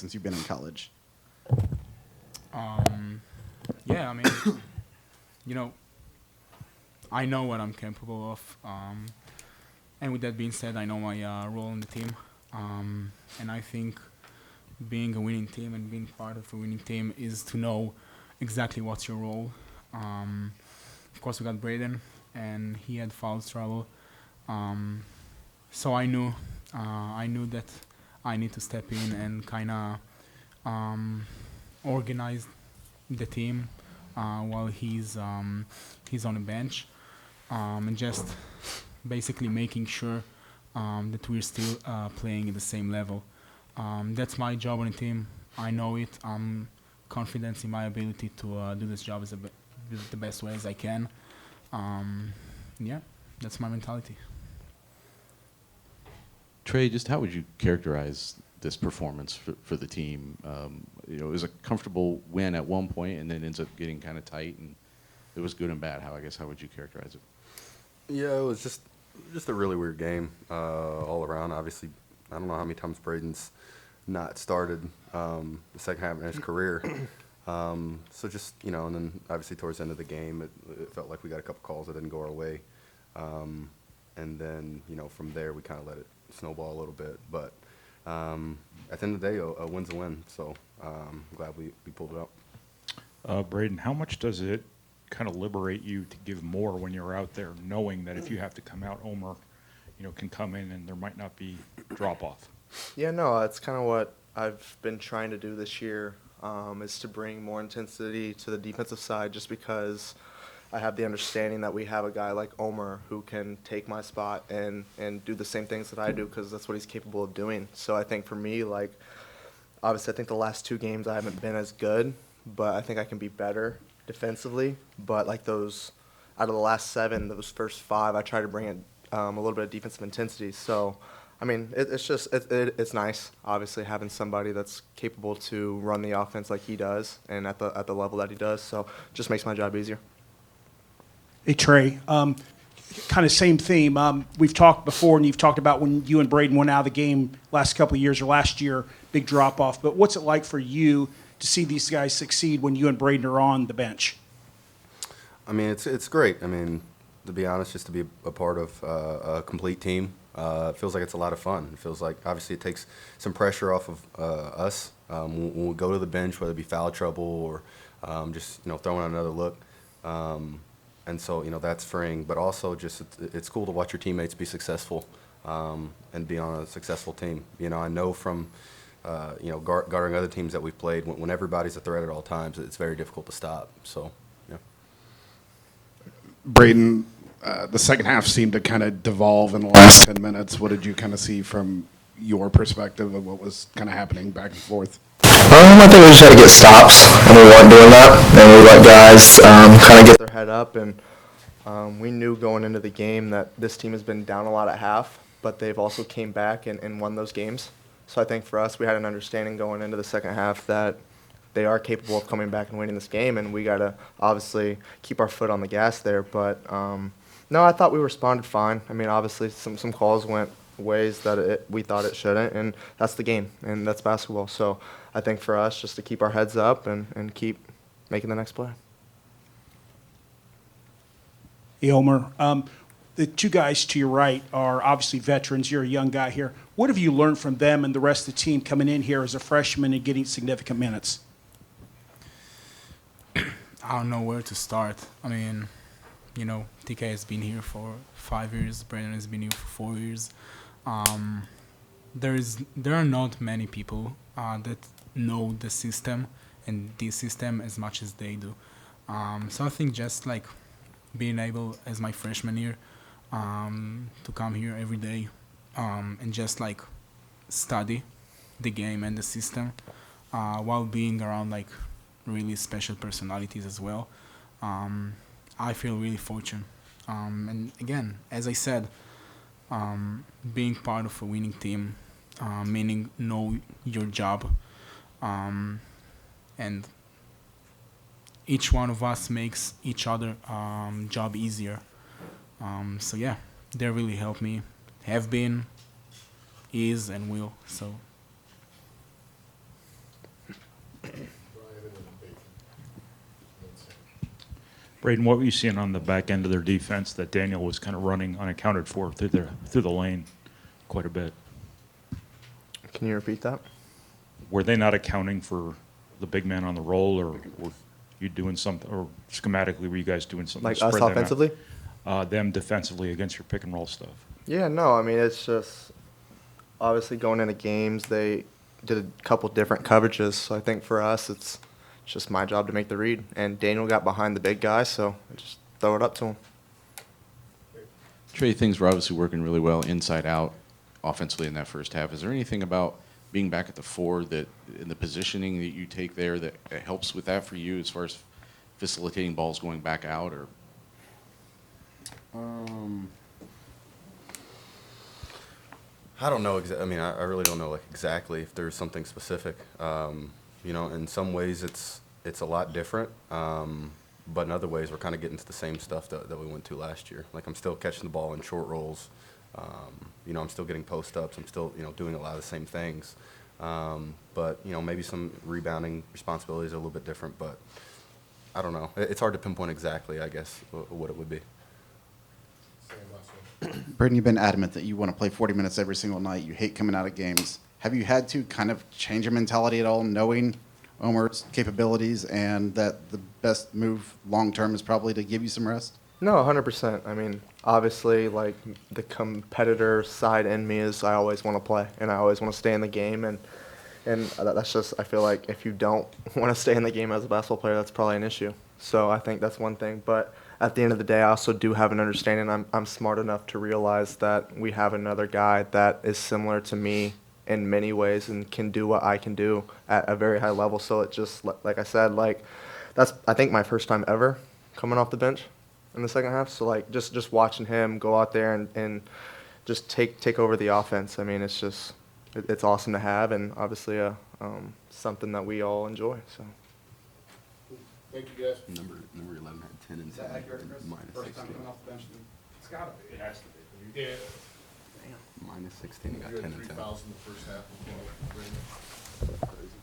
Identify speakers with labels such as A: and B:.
A: since you've been in college?
B: Yeah, I mean, you know, I know what I'm capable of. And with that being said, I know my role in the team. And I think being a winning team and being part of a winning team is to know exactly what's your role. Of course, we got Braden, and he had foul trouble. So I knew that I need to step in and kind of organize the team while he's on the bench, and just basically making sure that we're still playing at the same level. That's my job on the team. I know it. I'm confident in my ability to do this job the best way as I can. Yeah, that's my mentality.
C: Trey, just how would you characterize this performance for the team? It was a comfortable win at one point, and then ends up getting kind of tight, and it was good and bad. How would you characterize it?
D: Yeah, it was just a really weird game all around. Obviously, I don't know how many times Braden's not started the second half of his career. So just, and then obviously towards the end of the game, it felt like we got a couple calls that didn't go our way. And then, from there, we kind of let it snowball a little bit. But at the end of the day, a win's a win. So I'm glad we pulled it out.
E: Braden, how much does it kind of liberate you to give more when you're out there, knowing that if you have to come out, Omer, can come in and there might not be drop-off?
F: Yeah, no, that's kind of what I've been trying to do this year, is to bring more intensity to the defensive side, just because I have the understanding that we have a guy like Omer who can take my spot and do the same things that I do, because that's what he's capable of doing. So I think for me, obviously I think the last 2 games I haven't been as good, but I think I can be better defensively. But out of the last 7, those first 5, I try to bring it a little bit of defensive intensity. So, I mean, it's nice, obviously, having somebody that's capable to run the offense like he does and at the level that he does. So, it just makes my job easier.
G: Hey, Trey, kind of same theme. We've talked before, and you've talked about when you and Braden went out of the game last couple of years or last year, big drop-off. But what's it like for you to see these guys succeed when you and Braden are on the bench?
D: I mean, it's great. I mean, to be honest, just to be a part of a complete team, it feels like it's a lot of fun. It feels like, obviously, it takes some pressure off of us when we go to the bench, whether it be foul trouble or just, throwing another look. And so, that's freeing. But also just it's cool to watch your teammates be successful and be on a successful team. I know from, guarding other teams that we've played, when everybody's a threat at all times, it's very difficult to stop. So, yeah.
A: Braden, the second half seemed to kind of devolve in the last 10 minutes. What did you kind of see from your perspective of what was kind of happening back and forth?
H: I think we just had to get stops, and we weren't doing that. And we let guys kind of get
F: their head up, and we knew going into the game that this team has been down a lot at half, but they've also came back and won those games. So I think for us, we had an understanding going into the second half that they are capable of coming back and winning this game, and we got to obviously keep our foot on the gas there. But no, I thought we responded fine. I mean, obviously some calls went ways that we thought it shouldn't, and that's the game, and that's basketball. So I think for us, just to keep our heads up and keep making the next play.
G: Hey, Omer, the 2 guys to your right are obviously veterans. You're a young guy here. What have you learned from them and the rest of the team coming in here as a freshman and getting significant minutes?
B: I don't know where to start. I mean, TK has been here for 5 years. Braden has been here for 4 years. There are not many people that know the system and this system as much as they do. So I think just being able, as my freshman year, to come here every day and just study the game and the system while being around really special personalities as well. I feel really fortunate. And again, as I said, being part of a winning team, meaning know your job, and each one of us makes each other job easier. So yeah, they really helped me, have been, is, and will. So
E: Braden, what were you seeing on the back end of their defense that Daniel was kind of running unaccounted for through the lane quite a bit?
F: Can you repeat that?
E: Were they not accounting for the big man on the roll, or were you doing something, or schematically were you guys doing something?
F: Like
E: to
F: us
E: spread them out?
F: offensively?
E: Them defensively against your pick and roll stuff.
F: Yeah, no, I mean, it's just obviously going into games, they did a couple different coverages. So I think for us, it's just my job to make the read. And Daniel got behind the big guy, so I just throw it up to him.
C: Trey, things were obviously working really well inside out offensively in that first half. Is there anything about being back at the 4 that in the positioning that you take there that helps with that for you as far as facilitating balls going back out? Or
D: I don't know. I mean, I really don't know like exactly if there's something specific. You know, in some ways it's a lot different, but in other ways we're kind of getting to the same stuff that we went to last year. Like I'm still catching the ball in short rolls. You know, I'm still getting post ups. I'm still doing a lot of the same things. But you know, maybe some rebounding responsibilities are a little bit different. But I don't know. It's hard to pinpoint exactly, I guess, what it would be.
I: Braden, you've been adamant that you want to play 40 minutes every single night. You hate coming out of games. Have you had to kind of change your mentality at all, knowing Omer's capabilities and that the best move long term is probably to give you some rest?
F: No, 100%. I mean, obviously, like the competitor side in me is I always want to play and I always want to stay in the game. And that's just, I feel like if you don't want to stay in the game as a basketball player, that's probably an issue. So I think that's one thing. But at the end of the day, I also do have an understanding. I'm smart enough to realize that we have another guy that is similar to me in many ways and can do what I can do at a very high level. So it just, like I said, like that's, I think, my first time ever coming off the bench in the second half. So like just watching him go out there and just take over the offense. I mean, it's just, it's awesome to have, and obviously something that we all enjoy. So.
A: Thank you, guys.
D: Number 11 had 10 and 10 minus 16.
A: It's got to be. It has to be. Yeah.
D: Minus 16 got 10 and 10.
A: Fouls in the first half as well. Crazy.